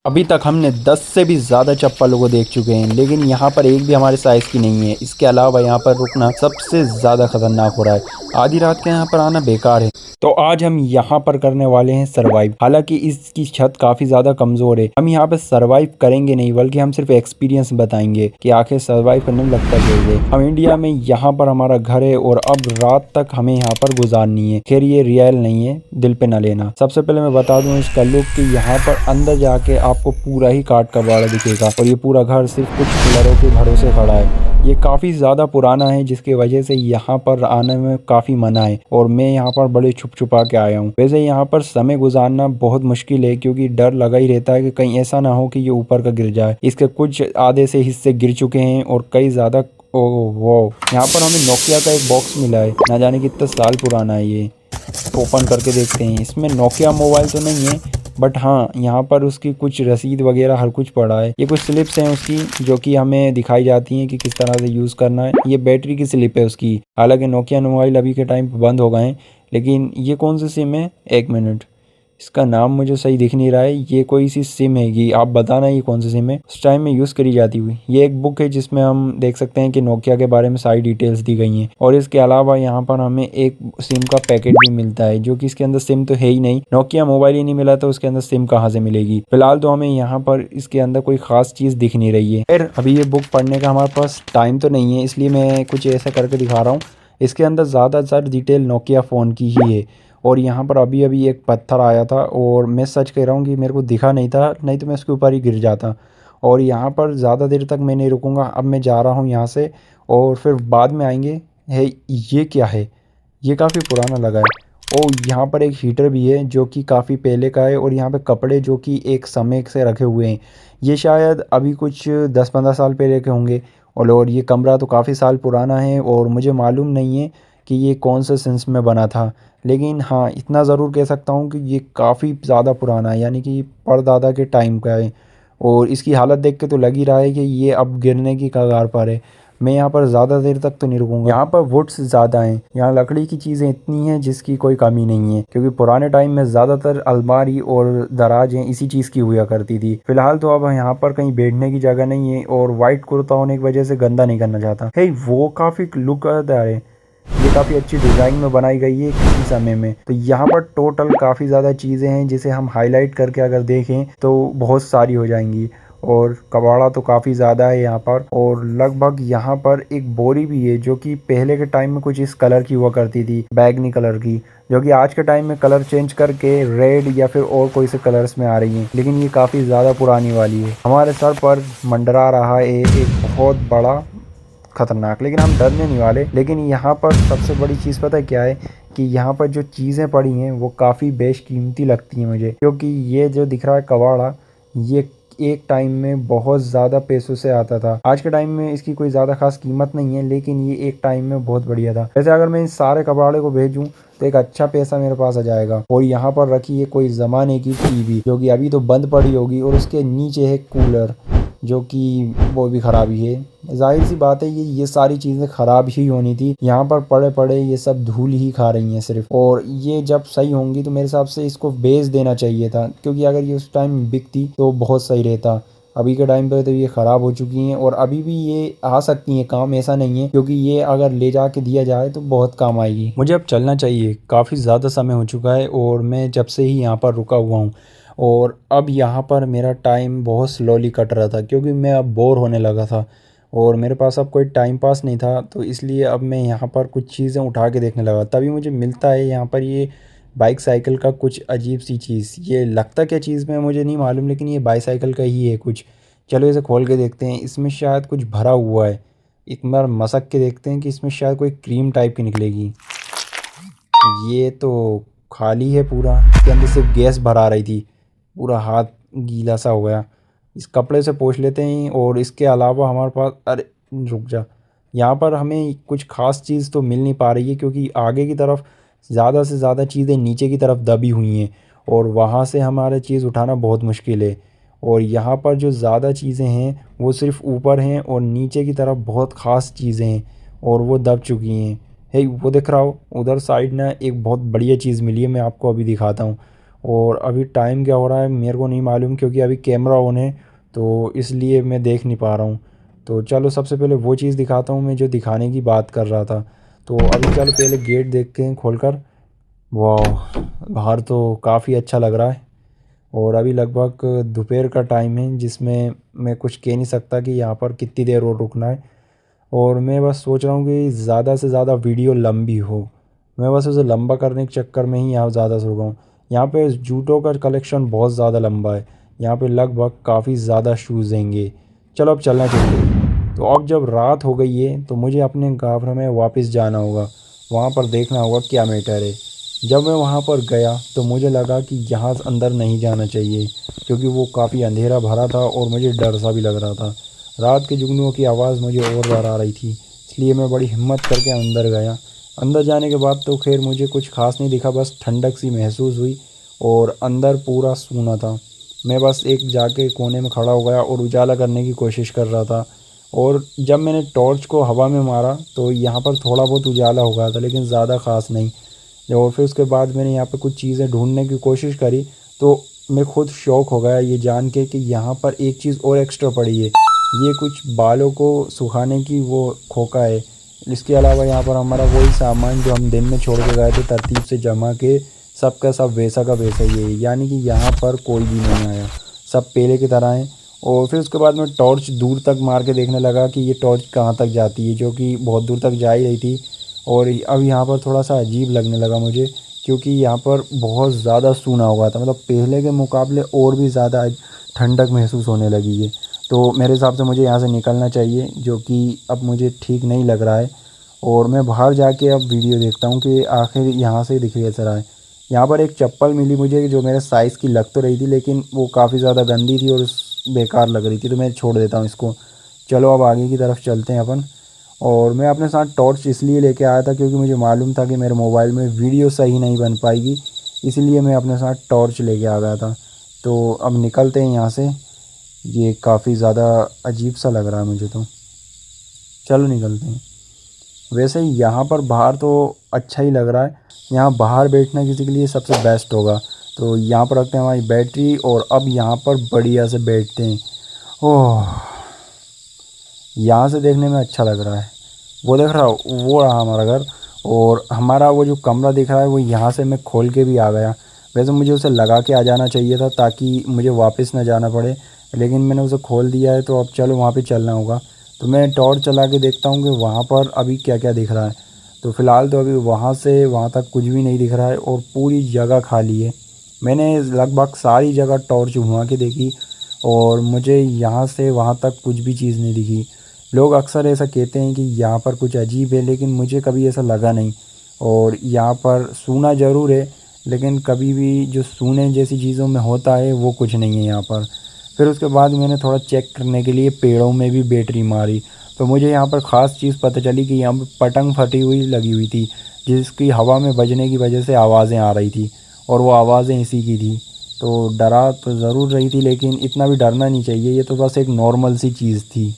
अभी तक हमने 10 से भी ज़्यादा चप्पलों को देख चुके हैं, लेकिन यहाँ पर एक भी हमारे साइज़ की नहीं है। इसके अलावा यहाँ पर रुकना सबसे ज़्यादा ख़तरनाक हो रहा है। आधी रात के यहाँ पर आना बेकार है। तो आज हम यहाँ पर करने वाले हैं सरवाइव। हालांकि इसकी छत काफ़ी ज़्यादा कमज़ोर है। हम यहाँ पर सरवाइव करेंगे नहीं, बल्कि हम सिर्फ एक्सपीरियंस बताएंगे कि आखिर सरवाइव करने में लगता कैसे। हम इंडिया में यहाँ पर हमारा घर है और अब रात तक हमें यहाँ पर गुजारनी है। खैर ये रियल नहीं है, दिल पे ना लेना। सबसे पहले मैं बता दूं इसका लुक कि यहाँ पर अंदर जाके आपको पूरा ही काठ का बाड़ा दिखेगा और ये पूरा घर सिर्फ कुछ पिलरों के भरोसे खड़ा है। ये काफ़ी ज़्यादा पुराना है, जिसकी वजह से यहाँ पर आने में काफ़ी मना है और मैं यहाँ पर बड़े छुप छुपा के आया हूँ। वैसे यहाँ पर समय गुजारना बहुत मुश्किल है, क्योंकि डर लगा ही रहता है कि कहीं ऐसा ना हो कि ये ऊपर का गिर जाए। इसके कुछ आधे से हिस्से गिर चुके हैं और कई ज़्यादा ओह वो यहाँ पर हमें नोकिया का एक बॉक्स मिला है, ना जाने कितने साल पुराना है ये। ओपन करके देखते हैं। इसमें नोकिया मोबाइल तो नहीं है, बट हाँ यहाँ पर उसकी कुछ रसीद वगैरह हर कुछ पड़ा है। ये कुछ स्लिप्स हैं उसकी, जो कि हमें दिखाई जाती हैं कि किस तरह से यूज़ करना है। ये बैटरी की स्लिप है उसकी। हालांकि नोकिया मोबाइल अभी के टाइम पे बंद हो गए हैं, लेकिन ये कौन सी सिम है? एक मिनट, इसका नाम मुझे सही दिख नहीं रहा है। ये कोई सी सिम हैगी, आप बताना ये कौन सी सिम है। उस टाइम में यूज़ करी जाती हुई। ये एक बुक है जिसमें हम देख सकते हैं कि नोकिया के बारे में सारी डिटेल्स दी गई हैं। और इसके अलावा यहाँ पर हमें एक सिम का पैकेट भी मिलता है, जो कि इसके अंदर सिम तो है ही नहीं। नोकिया मोबाइल ही नहीं मिला तो उसके अंदर सिम कहाँ से मिलेगी। फिलहाल तो हमें यहाँ पर इसके अंदर कोई खास चीज़ दिख नहीं रही है। फिर अभी ये बुक पढ़ने का हमारे पास टाइम तो नहीं है, इसलिए मैं कुछ ऐसा करके दिखा रहा हूँ। इसके अंदर ज़्यादातर डिटेल नोकिया फ़ोन की ही है। और यहाँ पर अभी अभी एक पत्थर आया था और मैं सच कह रहा हूँ कि मेरे को दिखा नहीं था, नहीं तो मैं उसके ऊपर ही गिर जाता। और यहाँ पर ज़्यादा देर तक मैं नहीं रुकूंगा, अब मैं जा रहा हूँ यहाँ से और फिर बाद में आएंगे। है ये क्या है? ये काफ़ी पुराना लगा है। और यहाँ पर एक हीटर भी है जो कि काफ़ी पहले का है। और यहाँ पे कपड़े जो कि एक समय से रखे हुए हैं, ये शायद अभी कुछ 10-15 साल पहले के होंगे। और ये कमरा तो काफ़ी साल पुराना है और मुझे मालूम नहीं है कि ये कौन से सेंस में बना था। लेकिन हाँ इतना ज़रूर कह सकता हूँ कि ये काफ़ी ज़्यादा पुराना है, यानी कि परदादा के टाइम का है। और इसकी हालत देख के तो लग ही रहा है कि ये अब गिरने की कगार पर है। मैं यहाँ पर ज़्यादा देर तक तो नहीं रुकूंगा। यहाँ पर वुड्स ज़्यादा हैं, यहाँ लकड़ी की चीज़ें इतनी हैं जिसकी कोई कमी नहीं है, क्योंकि पुराने टाइम में ज़्यादातर अलमारी और दराजें इसी चीज़ की हुआ करती थी। फिलहाल तो अब यहाँ पर कहीं बैठने की जगह नहीं है और वाइट कुर्ता होने की वजह से गंदा नहीं करना चाहता है। वो काफ़ी लुक है, ये काफ़ी अच्छी डिज़ाइन में बनाई गई है किसी समय में। तो यहाँ पर टोटल काफ़ी ज़्यादा चीज़ें हैं, जिसे हम हाईलाइट करके अगर देखें तो बहुत सारी हो जाएंगी। और कबाड़ा तो काफ़ी ज़्यादा है यहाँ पर। और लगभग यहाँ पर एक बोरी भी है जो कि पहले के टाइम में कुछ इस कलर की हुआ करती थी, बैगनी कलर की, जो कि आज के टाइम में कलर चेंज करके रेड या फिर और कोई से कलर्स में आ रही हैं। लेकिन ये काफ़ी ज़्यादा पुरानी वाली है। हमारे सर पर मंडरा रहा है एक बहुत बड़ा खतरनाक, लेकिन हम डरने नहीं वाले। लेकिन यहाँ पर सबसे बड़ी चीज़ पता है क्या है, कि यहाँ पर जो चीज़ें पड़ी हैं वो काफ़ी बेशकीमती लगती हैं मुझे। क्योंकि ये जो दिख रहा है कबाड़ा, ये एक टाइम में बहुत ज़्यादा पैसों से आता था। आज के टाइम में इसकी कोई ज़्यादा खास कीमत नहीं है, लेकिन ये एक टाइम में बहुत बढ़िया था। वैसे अगर मैं इन सारे कबाड़े को भेजूँ तो एक अच्छा पैसा मेरे पास आ जाएगा। और यहाँ पर रखी है कोई ज़माने की टीवी, जो कि अभी तो बंद पड़ी होगी। और उसके नीचे है कूलर, जो कि वो भी ख़राब ही है। जाहिर सी बात है ये सारी चीज़ें ख़राब ही होनी थी। यहाँ पर पड़े पड़े ये सब धूल ही खा रही हैं सिर्फ। और ये जब सही होंगी तो मेरे हिसाब से इसको बेच देना चाहिए था, क्योंकि अगर ये उस टाइम बिकती तो बहुत सही रहता। अभी के टाइम पे तो ये ख़राब हो चुकी हैं और अभी भी ये आ सकती हैं काम, ऐसा नहीं है। क्योंकि ये अगर ले जाके दिया जाए तो बहुत काम आएगी। मुझे अब चलना चाहिए, काफ़ी ज़्यादा समय हो चुका है और मैं जब से ही यहाँ पर रुका हुआ हूँ। और अब यहाँ पर मेरा टाइम बहुत स्लोली कट रहा था, क्योंकि मैं अब बोर होने लगा था और मेरे पास अब कोई टाइम पास नहीं था। तो इसलिए अब मैं यहाँ पर कुछ चीज़ें उठा के देखने लगा। तभी मुझे मिलता है यहाँ पर ये बाइक साइकिल का कुछ अजीब सी चीज़। ये लगता क्या चीज़ में मुझे नहीं मालूम, लेकिन ये बाईसाइकिल का ही है कुछ। चलो इसे खोल के देखते हैं, इसमें शायद कुछ भरा हुआ है। एक बार मसक के देखते हैं कि इसमें शायद कोई क्रीम टाइप की निकलेगी। ये तो खाली है पूरा, इसके अंदर सिर्फ गैस भरा रही थी। पूरा हाथ गीला सा हो गया। इस कपड़े से पोंछ लेते हैं। और इसके अलावा हमारे पास, अरे रुक जा, यहाँ पर हमें कुछ ख़ास चीज़ तो मिल नहीं पा रही है, क्योंकि आगे की तरफ ज़्यादा से ज़्यादा चीज़ें नीचे की तरफ दबी हुई हैं और वहाँ से हमारे चीज़ उठाना बहुत मुश्किल है। और यहाँ पर जो ज़्यादा चीज़ें हैं वो सिर्फ़ ऊपर हैं और नीचे की तरफ बहुत ख़ास चीज़ें हैं और वो दब चुकी हैं। है वो दिख रहा हो उधर साइड ना, एक बहुत बढ़िया चीज़ मिली है, मैं आपको अभी दिखाता हूँ। और अभी टाइम क्या हो रहा है मेरे को नहीं मालूम, क्योंकि अभी कैमरा ऑन है तो इसलिए मैं देख नहीं पा रहा हूँ। तो चलो सबसे पहले वो चीज़ दिखाता हूँ मैं जो दिखाने की बात कर रहा था। तो अभी चलो पहले गेट देखते हैं खोल कर। वाह, बाहर तो काफ़ी अच्छा लग रहा है। और अभी लगभग दोपहर का टाइम है, जिसमें मैं कुछ कह नहीं सकता कि यहाँ पर कितनी देर और रुकना है। और मैं बस सोच रहा हूँ कि ज़्यादा से ज़्यादा वीडियो लंबी हो। मैं बस उसे लंबा करने के चक्कर में ही यहाँ ज़्यादा से रुका हूँ। यहाँ पे जूतों का कलेक्शन बहुत ज़्यादा लंबा है। यहाँ पे लगभग काफ़ी ज़्यादा शूज़ हैंगे। चलो अब चलना चाहिए। तो अब जब रात हो गई है तो मुझे अपने गाँव में वापस जाना होगा। वहाँ पर देखना होगा क्या मैटर है। जब मैं वहाँ पर गया तो मुझे लगा कि यहाँ अंदर नहीं जाना चाहिए, क्योंकि वो काफ़ी अंधेरा भरा था और मुझे डर सा भी लग रहा था। रात के जुगनुओं की आवाज़ मुझे और डर आ रही थी, इसलिए मैं बड़ी हिम्मत करके अंदर गया। अंदर जाने के बाद तो खैर मुझे कुछ खास नहीं दिखा, बस ठंडक सी महसूस हुई और अंदर पूरा सूना था। मैं बस एक जाके कोने में खड़ा हो गया और उजाला करने की कोशिश कर रहा था। और जब मैंने टॉर्च को हवा में मारा तो यहाँ पर थोड़ा बहुत उजाला हो गया था, लेकिन ज़्यादा ख़ास नहीं। और फिर उसके बाद मैंने यहाँ पे कुछ चीज़ें ढूंढने की कोशिश करी तो मैं खुद शौक हो गया ये जान के कि यहाँ पर एक चीज़ और एक्स्ट्रा पड़ी है। ये कुछ बालों को सुखाने की वो खोखा है। इसके अलावा यहाँ पर हमारा वही सामान जो हम दिन में छोड़ के गए थे तरतीब से जमा के, सब का सब वैसा का वैसा ही है, यानी कि यहाँ पर कोई भी नहीं आया, सब पहले की तरह है। और फिर उसके बाद मैं टॉर्च दूर तक मार के देखने लगा कि ये टॉर्च कहाँ तक जाती है, जो कि बहुत दूर तक जा ही रही थी। और अब यहाँ पर थोड़ा सा अजीब लगने लगा मुझे, क्योंकि यहाँ पर बहुत ज़्यादा सूना हुआ था, मतलब पहले के मुकाबले और भी ज़्यादा ठंडक महसूस होने लगी है। तो मेरे हिसाब से मुझे यहाँ से निकलना चाहिए, जो कि अब मुझे ठीक नहीं लग रहा है। और मैं बाहर जाके अब वीडियो देखता हूँ कि आखिर यहाँ से दिख कैसा रहा है। यहाँ पर एक चप्पल मिली मुझे जो मेरे साइज़ की लग तो रही थी, लेकिन वो काफ़ी ज़्यादा गंदी थी और बेकार लग रही थी, तो मैं छोड़ देता हूँ इसको। चलो अब आगे की तरफ चलते हैं अपन। और मैं अपने साथ टॉर्च इसलिए लेके आया था क्योंकि मुझे मालूम था कि मेरे मोबाइल में वीडियो सही नहीं बन पाएगी, इसलिए मैं अपने साथ टॉर्च लेके आ गया था। तो अब निकलते हैं यहाँ से। ये काफ़ी ज़्यादा अजीब सा लग रहा है मुझे तो। चलो निकलते हैं। वैसे ही यहाँ पर बाहर तो अच्छा ही लग रहा है। यहाँ बाहर बैठना किसी के लिए सबसे बेस्ट होगा। तो यहाँ पर रखते हैं हमारी बैटरी और अब यहाँ पर बढ़िया से बैठते हैं। ओह, यहाँ से देखने में अच्छा लग रहा है। वो देख रहा हो, वो रहा हमारा घर। और हमारा वो जो कमरा दिख रहा है वो यहाँ से मैं खोल के भी आ गया। वैसे मुझे उसे लगा के आ जाना चाहिए था ताकि मुझे वापस ना जाना पड़े, लेकिन मैंने उसे खोल दिया है। तो अब चलो वहाँ पे चलना होगा। तो मैं टॉर्च चला के देखता हूँ कि वहाँ पर अभी क्या क्या दिख रहा है। तो फ़िलहाल तो अभी वहाँ से वहाँ तक कुछ भी नहीं दिख रहा है और पूरी जगह खाली है। मैंने लगभग सारी जगह टॉर्च घुमा के देखी और मुझे यहाँ से वहाँ तक कुछ भी चीज़ नहीं दिखी। लोग अक्सर ऐसा कहते हैं कि यहाँ पर कुछ अजीब है, लेकिन मुझे कभी ऐसा लगा नहीं। और यहाँ पर सूना ज़रूर है, लेकिन कभी भी जो सूने जैसी चीज़ों में होता है वो कुछ नहीं है यहाँ पर। फिर उसके बाद मैंने थोड़ा चेक करने के लिए पेड़ों में भी बैटरी मारी, तो मुझे यहाँ पर ख़ास चीज़ पता चली कि यहाँ पर पतंग फटी हुई लगी हुई थी, जिसकी हवा में बजने की वजह से आवाज़ें आ रही थी और वो आवाज़ें इसी की थी। तो डरा तो ज़रूर रही थी, लेकिन इतना भी डरना नहीं चाहिए, ये तो बस एक नॉर्मल सी चीज़ थी।